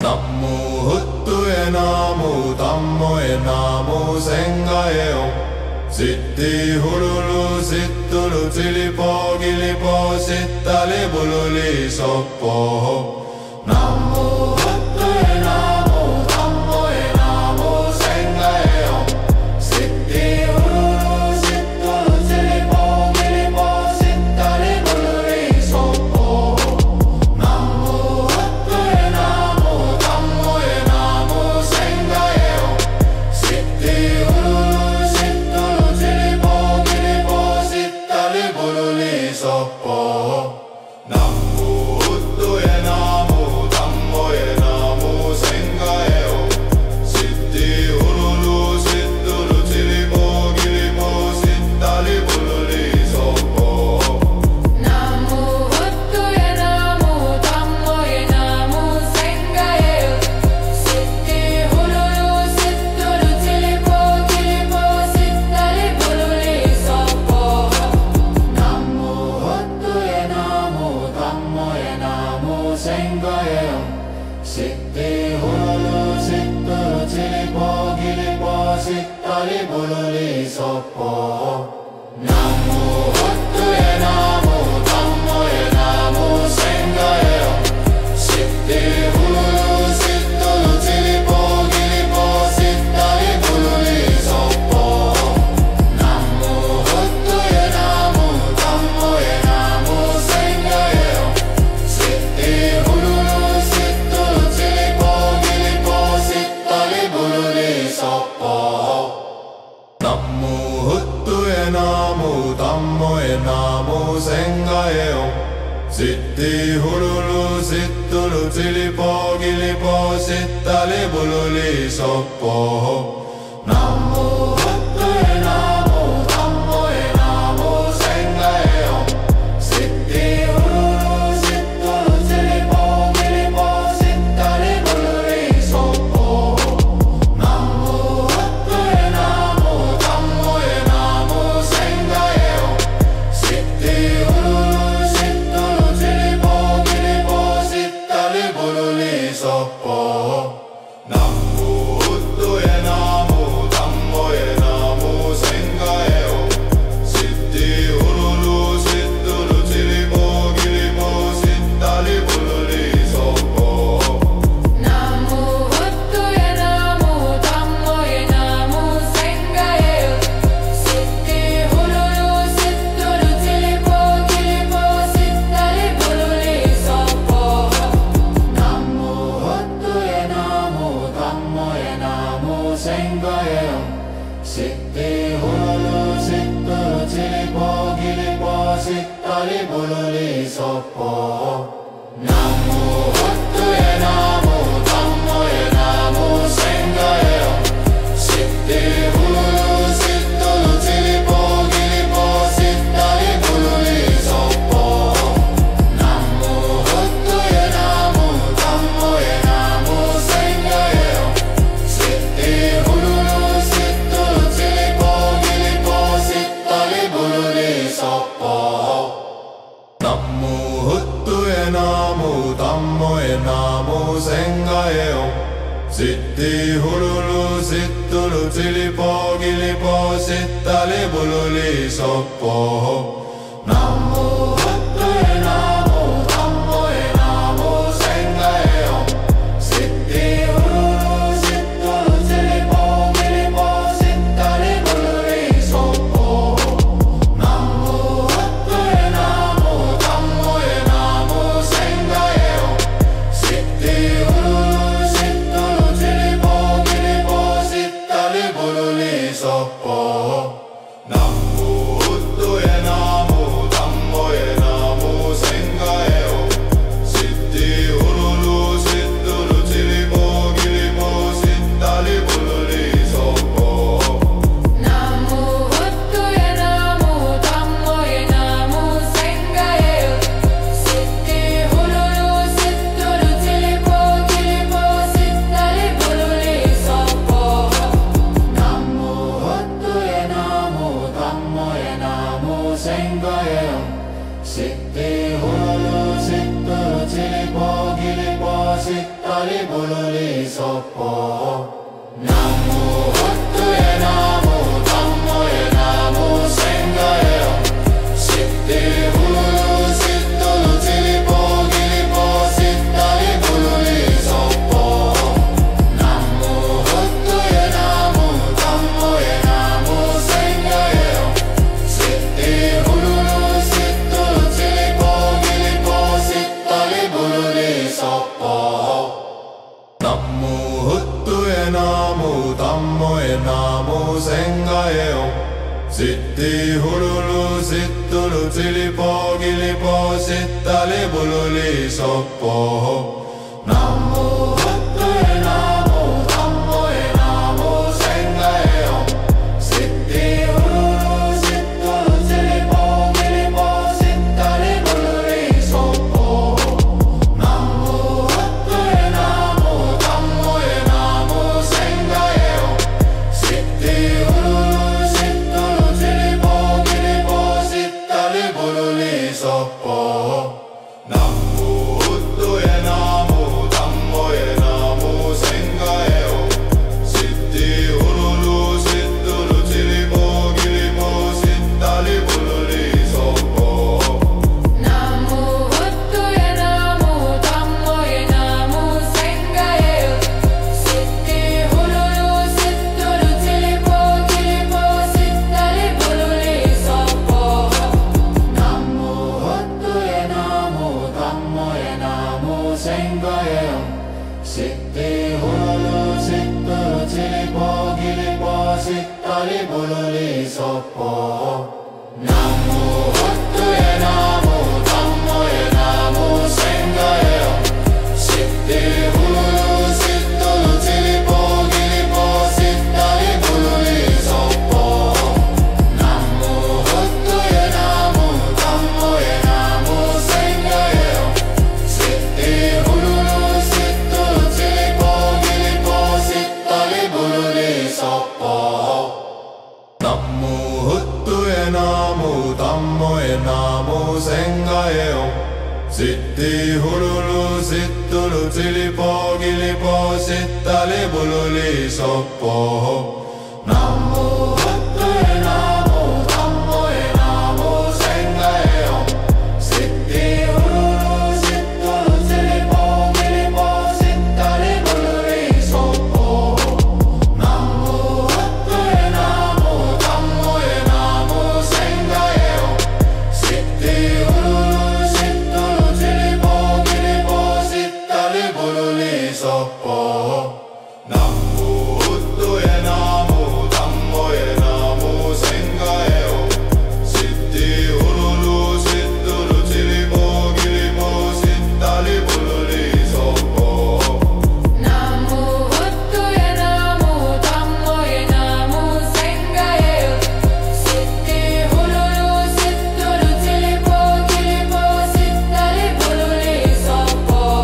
南無仏へ南無丹母へ南無仙河へよシッティフルルシットルチリポギリポシッタリブルリソッポ南無仏へ南無丹母へ南無仙河へよシッティフルルシットルチリポギリポシッタリブルリソッポ南無仏へ南無丹母へ南無仙河へよシッティフルルシットルチリポギリポシッタリブルリソッポ南無仏へ南無丹母へ南無仙河へよシッティフルルシットルチリポギリポシッタリブルリソッポ南無仏へ南無丹母へ南無仙河へよシッティフルルシットルチリポギリポシッタリブルリソッポ南無仏へ南無丹母へ南無仙河へよシッティフルルシットルチリポギリポシッタリブルリソッポ南無仏へ南無丹母へ南無仙河へよシッティフルルシットルチリポギリポシッタリブルリソッポ南無仏へ南無丹母へ南無仙河へよシッティフルルシットルチリポギリポシッタリブルリソッポ南無仏へ南無丹母へ南無仙河へよシッティフルルシットルチリポギリポシッタリブルリソッポ南無仏へ南無丹母へ南無仙河へよシッティフルルシットルチリポギリポシッタリブルリソッポ南無仏へ南無丹母へ南無仙河へよシッティフルルシットルチリポギリポシッタリブルリソッポ南無仏へ南無丹母へ南無仙河へよシッティフルルシットルチリポギリポシッタリブルリソッポ南無仏へ南無丹母へ南無仙河へよシッティフルルシットルチリポギリポシッタリブルリソッポ南無仏へ南無丹母へ南無仙河へよシッティフルルシットルチリポギリポシッタリブルリソッポ南無仏へ南無丹母へ南無仙河へよシッティフルルシットルチリポギリポシッタリブルリソッポ南無仏へ南無丹母へ南無仙河へよシッティフルルシットルチリポギリポシッタリブルリソッポ南無仏へ南無丹母へ南無仙河へよシッティフルルシットルチリポギリポシッタリブルリソッポ南無仏へ南無丹母へ南無仙河へよシッティフルルシットルチリポギリポシッタリブルリソッポ南無仏へ南無丹母へ南無仙河へよシッティフルルシットルチリポギリポシッタリブルリソッポ南無仏へ南 부르리 섭보 나무 헛두의 나무 담모의 나무 생가의 영 시띠 후루루 시뚜루 지리포 기리포 시따리 부르리 섭보 나무 헛두의 나무 담모의 나무 생가의 영 시띠 후루루 시뚜루 지리포 기리포 시따리 부르리 섭보 나무 헛두의 나무 담모의 나무 생가의 용 시띠 후루루 시뚜루 지리포 기리포 시따리 부르리 섭보 나무 헛두의 나무 담모의 나무 생가의 용 시띠 후루루 시뚜루 지리포 기리포 시따리 부르리 섭보 나무 헛두의 나무 담모의 나무 생가의 용 시띠 후루루 시뚜루 지리포 기리포 시따리 부르리 섭보 나무 헛두의 나무 담모의 나무 생가의 용 시띠 후루루 시뚜루 지리포 기리포 시따리 부르리 섭보 나무 헛두의 나무 담모의 나무 생가의 영 시띠 후루루 시뚜루 지리포 기리포 시따리 부르리 섭보 나무 헛두의 나무 담모의 나무 생가의 용 시띠 후루루 시뚜루 지리포 기리포 시따리 부르리 섭보 나무 헛두의 나무 담모의 나무 생가의 용 시띠 후루루 시뚜루 지리포 기리포 시따리 부르리 섭보 나무 헛두의 나무 담모의 나무 생가의 용 시띠 후루루 시뚜루 지리포 기리포 시따리 부르리 섭보 나무 헛두의 나무 담모의 나무 생가의 용 시띠 후루루 시뚜루 지리포 기리포 시따리 부르리 섭보 나무 헛두의 나무 담모의 나무 생가의 용 시띠 후루루 시뚜루 지리포 기리포 시따리 부르리 섭보 나무 헛두의 나무 담모의 나무 생가의 용 시띠 후루루 시뚜루 지리포 기리포 시따리 부르리 섭보 나무 헛두의 나무 담모의 나무 생가의 용 시띠 후루루 시뚜루 지리포 기리포 시따리 부르리 섭보 나무 헛두의 나무 담모의 나무 생가의 영 시띠 후루루 시뚜루 지리포 기리포 시따리 부르리 섭보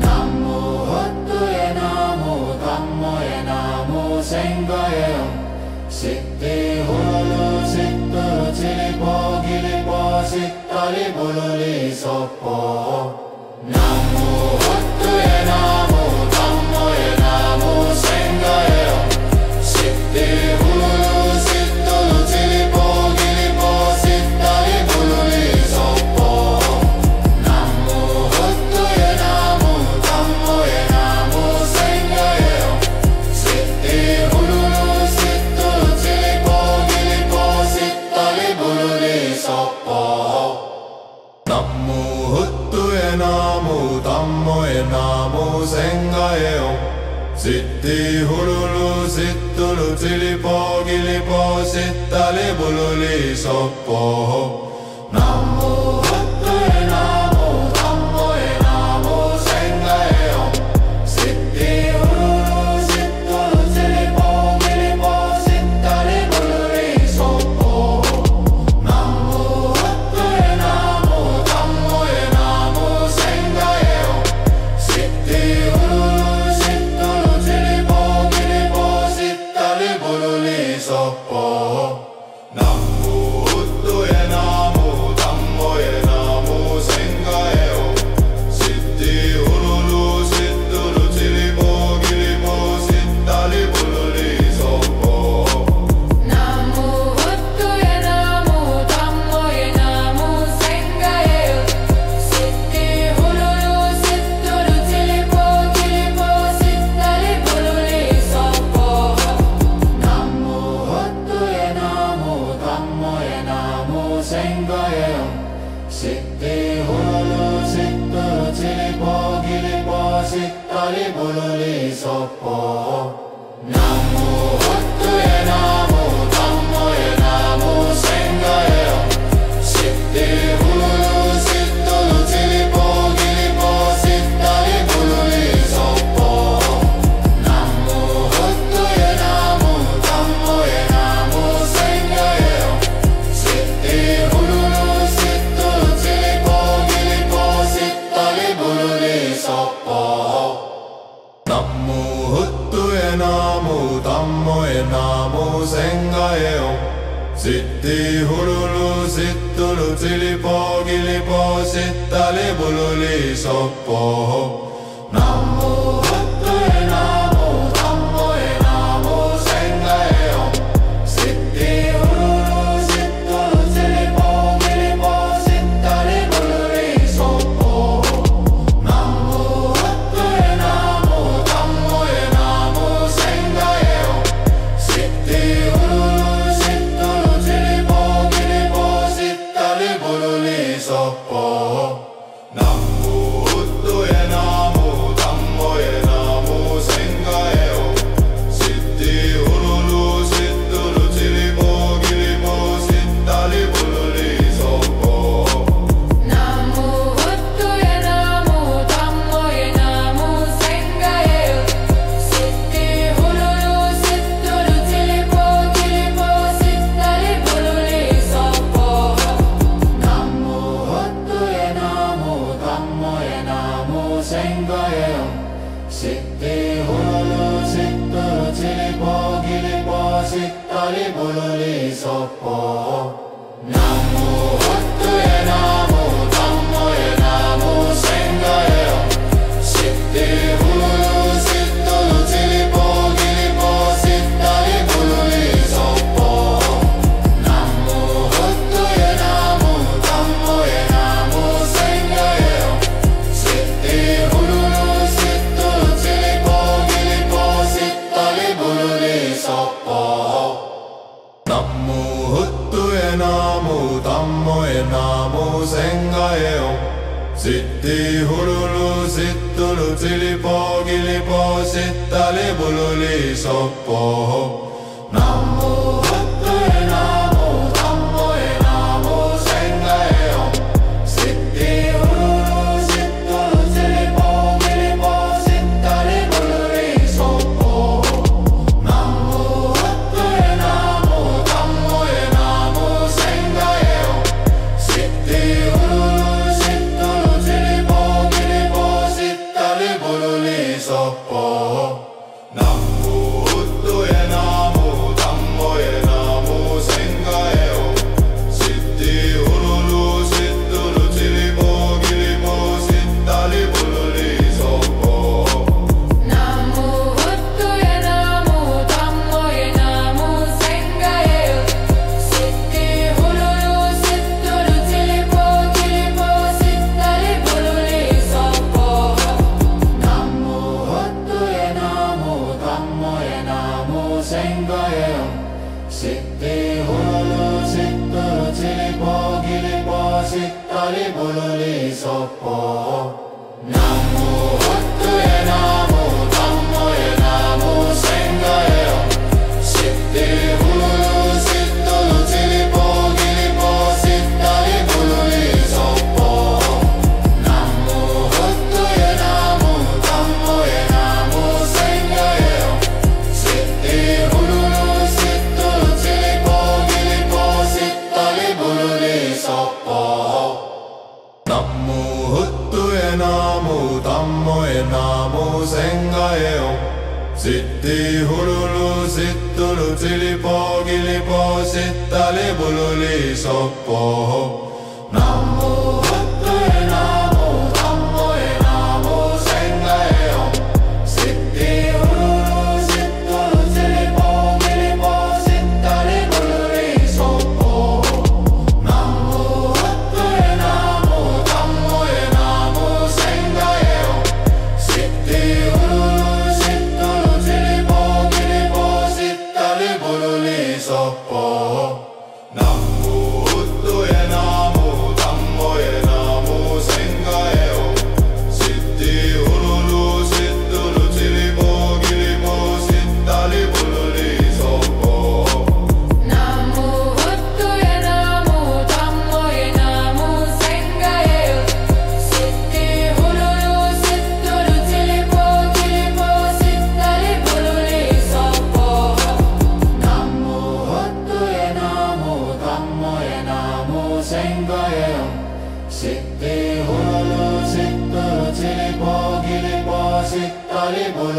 나무 헛두의 나무 담모의 나무 생가의 용 시띠 후루루 시뚜루 지리포 기리포 시따리 부르리 섭보 나무 헛두의 나무 담모의 나무 생가의 용 시띠 후루루 시뚜루 지리포 기리포 시따리 부르리 섭보 나무 헛두의 나무 담모의 나무 생가의 용 시띠 후루루 시뚜루 지리포 기리포 시따리 부르리 섭보 나무 헛두의 나무 담모의 나무 생가의 용 시띠 후루루 시뚜루 지리포 기리포 시따리 부르리 섭보 나무 헛두의 나무 담모의 나무 생가의 용 시띠 후루루 시뚜루 지리포 기리포 시따리 부르리 섭보 나무 헛두의 나무 담모의 나무 생가의 용 시띠 후루루 시뚜루 지리포 기리포 시따리 부르리 섭보 나무 헛두의 나무 시딸리 부르리 소포 나무 헛두의 나무 담모의 나무 생가의 영 시띠 후루루 시뚜루 찔리뽀 길리뽀 시딸리 부르리 소포 나무 헛두의 나무 담모의 나무 생가의 영 시띠 후루루 시뚜루 찔리뽀 길리뽀 시딸리 부르리 소포 나무 헛두의 나무 담모의 나무 생가의 용 시띠 후루루 시뚜루 찔리뽀 길리뽀 시딸리 부르리 소포 나무 헛두의 나무 담모의 나무 생가의 용 시띠 후루루 시뚜루 찔리뽀 길리뽀 시딸리 부르리 소포 나무 헛두의 나무 담모의 나무 생가의 용 시띠 후루루 시뚜루 찔리뽀 길리뽀 시딸리 부르리 소포 나무 헛두의 나무 담모의 나무 생가의 용 시띠 후루루 시뚜루 찔리뽀 길리뽀 시딸리 부르리 소포 나무 헛두의 나무 담모의 나무 생가의 영 시띠 후루루 시뚜루 찔리뽀 길리뽀 시딸리 부르리 소포 나무 헛두의 나무 담모의 나무 생가의 용 시띠 후루루 시뚜루 찔리뽀 길리뽀 시딸리 부르리 소포 나무 헛두의 나무 담모의 나무 생가의 용 시띠 후루루 시뚜루 찔리뽀 길리뽀 시딸리 부르리 소포 나무 헛두의 나무 담모의 나무 생가의 용 시띠 후루루 시뚜루 찔리뽀 길리뽀 시딸리 부르리 소포 나무 헛두의 나무 담모의 나무 생가의 용 시띠 후루루 시뚜루 찔리뽀 길리뽀 시딸리 부르리 소포 나무 헛두의 나무 담모의 나무 생가의 용 시띠 후루루 시뚜루 찔리뽀 길리뽀 시딸리 부르리 소포 나무 헛두의 나무 담모의 나무 생가의 용 시띠 후루루 시뚜루 찔리뽀 길리뽀 시딸리 부르리 소포 나무 헛두의 나무 담모의 나무 생가의 용 시띠 후루루 시뚜루 찔리뽀 길리뽀 시딸리 부르리 소포 나무 헛두의 나무 담모의 나무 생가의 영 시띠 후루루 시뚜루 찔리뽀 길리뽀 시딸리 부르리 소포 나무 헛두의 나무 담모의 나무 생가의 용 시띠 후루루 시뚜루 찔리뽀 길리뽀 시딸리 부르리 소포 나무 헛두의 나무 담모의 나무 생가의 용 시띠 후루루 시뚜루 찔리뽀 길리뽀 시딸리 부르리 소포 나무 헛두의 나무 담모의 나무 생가의 용 시띠 후루루 시뚜루 찔리뽀 길리뽀 시딸리 부르리 소포 나무 헛두의 나무 담모의 나무 생가의 용 시띠 후루루 시뚜루 찔리뽀 길리뽀 시딸리 부르리 소포 나무 헛두의 나무 담모의 나무 생가의 용 시띠 후루루 시뚜루 찔리뽀 길리뽀 시딸리 부르리 소포 나무 헛두의 나무 담모의 나무 생가의 용 시띠 후루루 시뚜루 찔리뽀 길리뽀 시딸리 부르리 소포 나무 헛두의 나무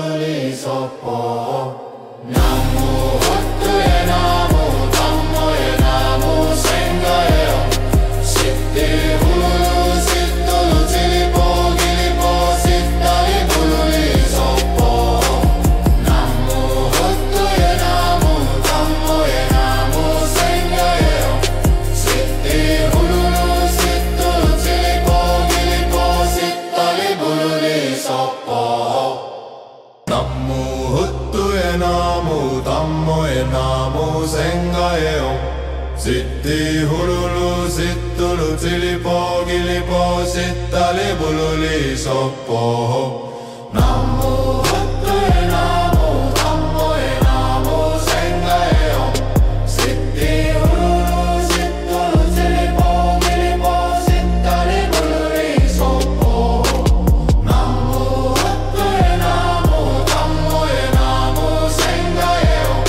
부르리 속보 나무 헛두의 나무 담모의 나무 생가의 영 시띠 후루루 시뚜루 지리보 기리보 시따리 부르리 속보 나무 헛두의 나무 담모의 나무 생가의 영 시띠 후루루 시뚜루 지리보 기리보 시따리 부르리 속보 나무 헛두의 나무 담모의 나무 생가의 용 시띠 후루루 시뚜루 지리보 기리보 시따리 부르리 속보 나무 헛두의 나무 담모의 나무 생가의 용 시띠 후루루 시뚜루 지리보 기리보 시따리 부르리 속보 나무 헛두의 나무 담모의 나무 생가의 용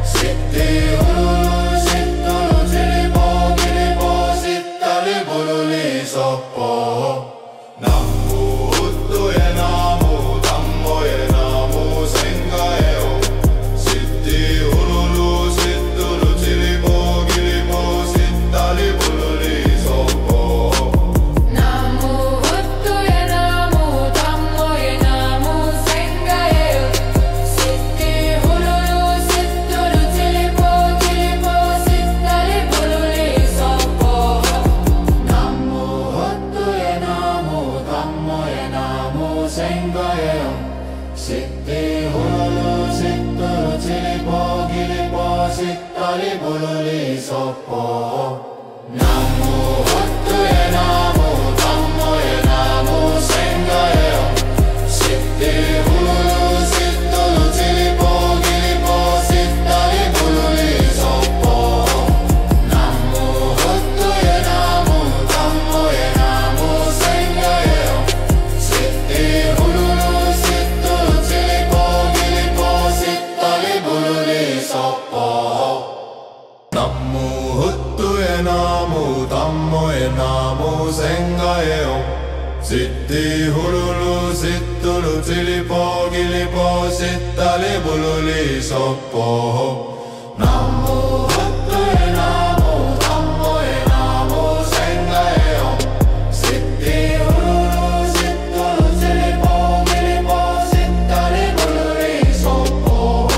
시띠 후루루 시뚜루 지리보 기리보 시따리 부르리 속보 나무 헛두의 나무 담모의 나무 생가의 용 시띠 후루루 시뚜루 지리보 기리보 시따리 부르리 속보 나무 헛두의 나무 담모의 나무 생가의 영 시띠 후루루 시뚜루 지리보 기리보 시따리 부르리 속보 나무 헛두의 나무 담모의 나무 생가의 용 시띠 후루루 시뚜루 지리보 기리보 시따리 부르리 속보 나무 헛두의 나무 담모의 나무 생가의 용 시띠 후루루 시뚜루 지리보 기리보 시따리 부르리 속보 나무 헛두의 나무 담모의 나무 생가의 용 시띠 후루루 시뚜루 지리보 기리보 시따리 부르리 속보 나무 헛두의 나무 담모의 나무 생가의 용 시띠 후루루 시뚜루 지리보 기리보 시따리 부르리 속보 나무 헛두의 나무 담모의 나무 생가의 용 시띠 후루루 시뚜루 지리보 기리보 시따리 부르리 속보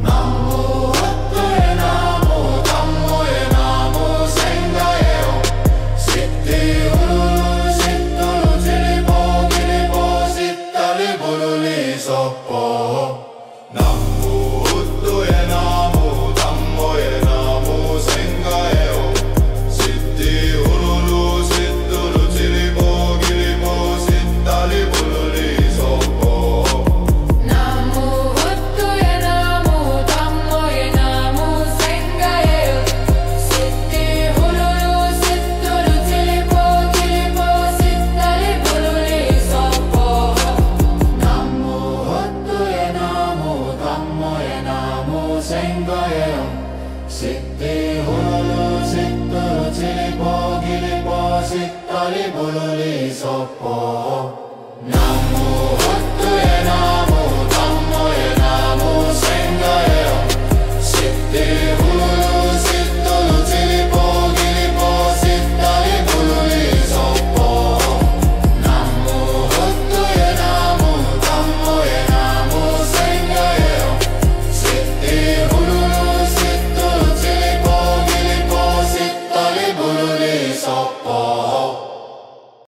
나무 헛두의 나무 담모의 나무 생가의 용 시띠 후루루 시뚜루 지리보 기리보 시따리 부르리 속보 나무 헛두의 나무 담모의 나무 생가의 용 시띠 후루루 시뚜루 지리보 기리보 시따리 부르리 속보 나무 헛두의 나무 담모의 나무 생가의 영 시띠 후루루 시뚜루 지리보 기리보 시따리 부르리 속보 나무 헛두의 나무 담모의 나무 생가의 용 시띠 후루루 시뚜루 지리보 기리보 시따리 부르리 속보